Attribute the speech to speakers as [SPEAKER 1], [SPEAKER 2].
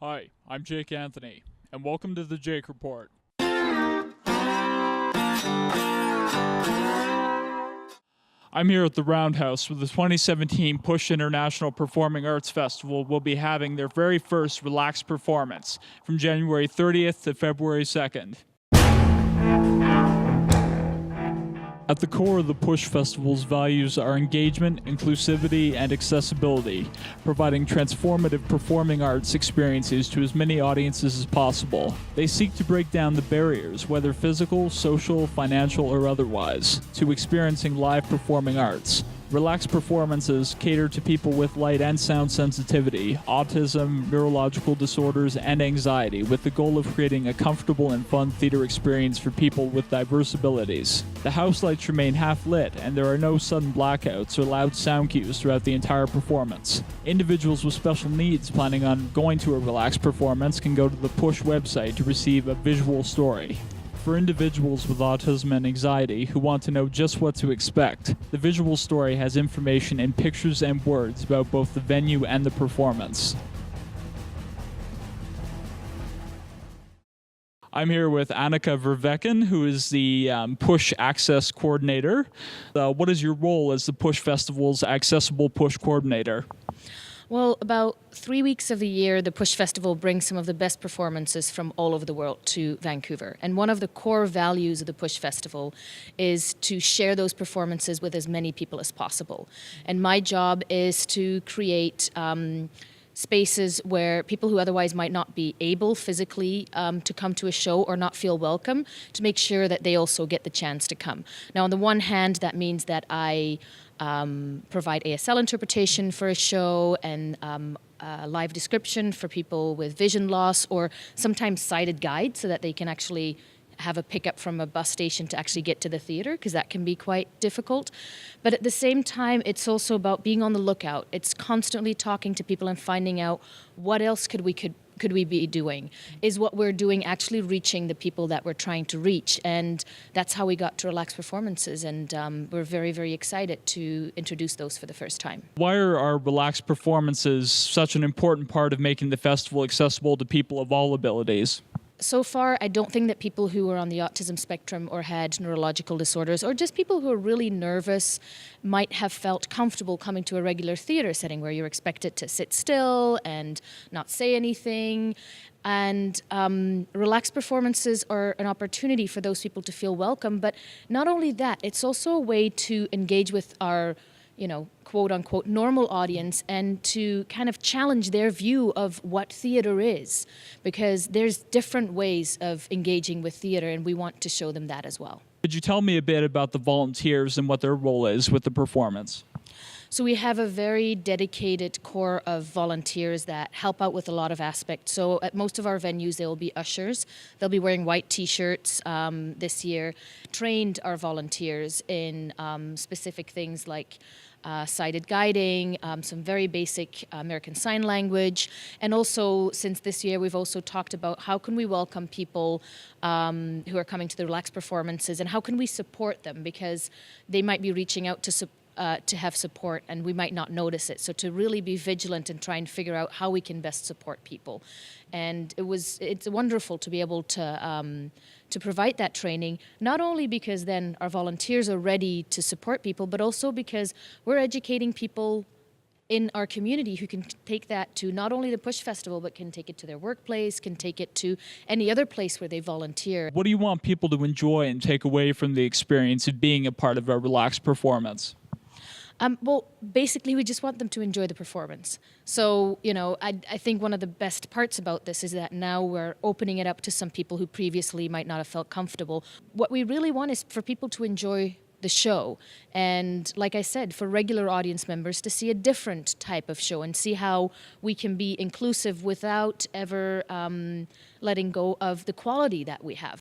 [SPEAKER 1] Hi, I'm Jake Anthony, and welcome to the Jake Report. I'm here at the Roundhouse where the 2017 PuSh International Performing Arts Festival will be having their very first relaxed performance from January 30th to February 2nd. At the core of the PuSh Festival's values are engagement, inclusivity, and accessibility, providing transformative performing arts experiences to as many audiences as possible. They seek to break down the barriers, whether physical, social, financial, or otherwise, to experiencing live performing arts. Relaxed performances cater to people with light and sound sensitivity, autism, neurological disorders, and anxiety, with the goal of creating a comfortable and fun theater experience for people with diverse abilities. The house lights remain half lit, and there are no sudden blackouts or loud sound cues throughout the entire performance. Individuals with special needs planning on going to a relaxed performance can go to the PuSh website to receive a visual story. For individuals with autism and anxiety who want to know just what to expect, the visual story has information in pictures and words about both the venue and the performance. I'm here with Annika Vervecken, who is the PuSh Access Coordinator. What is your role as the PuSh Festival's Accessible PuSh Coordinator?
[SPEAKER 2] Well, about 3 weeks of the year, the PuSh Festival brings some of the best performances from all over the world to Vancouver. And one of the core values of the PuSh Festival is to share those performances with as many people as possible. And my job is to create spaces where people who otherwise might not be able physically to come to a show or not feel welcome, to make sure that they also get the chance to come. Now, on the one hand, that means that I provide ASL interpretation for a show and live description for people with vision loss, or sometimes sighted guides so that they can actually have a pickup from a bus station to actually get to the theater, because that can be quite difficult. But at the same time, it's also about being on the lookout. It's constantly talking to people and finding out what else could we be doing? Is what we're doing actually reaching the people that we're trying to reach? And that's how we got to relaxed performances, and we're very, very excited to introduce those for the first time.
[SPEAKER 1] Why are our relaxed performances such an important part of making the festival accessible to people of all abilities?
[SPEAKER 2] So far, I don't think that people who are on the autism spectrum or had neurological disorders, or just people who are really nervous, might have felt comfortable coming to a regular theater setting where you're expected to sit still and not say anything. And relaxed performances are an opportunity for those people to feel welcome. But not only that, it's also a way to engage with our quote unquote normal audience, and to kind of challenge their view of what theater is, because there's different ways of engaging with theater, and we want to show them that as well.
[SPEAKER 1] Could you tell me a bit about the volunteers and what their role is with the performance?
[SPEAKER 2] So we have a very dedicated core of volunteers that help out with a lot of aspects. So at most of our venues, there will be ushers. They'll be wearing white T-shirts this year. Trained our volunteers in specific things like sighted guiding, some very basic American Sign Language. And also, since this year, we've also talked about how can we welcome people who are coming to the relaxed performances, and how can we support them, because they might be reaching out to have support and we might not notice it. So to really be vigilant and try and figure out how we can best support people. And it's wonderful to be able to provide that training, not only because then our volunteers are ready to support people, but also because we're educating people in our community who can take that to not only the PuSh Festival, but can take it to their workplace, can take it to any other place where they volunteer.
[SPEAKER 1] What do you want people to enjoy and take away from the experience of being a part of a relaxed performance?
[SPEAKER 2] Well, basically, we just want them to enjoy the performance. So, I think one of the best parts about this is that now we're opening it up to some people who previously might not have felt comfortable. What we really want is for people to enjoy the show. And like I said, for regular audience members to see a different type of show and see how we can be inclusive without ever letting go of the quality that we have.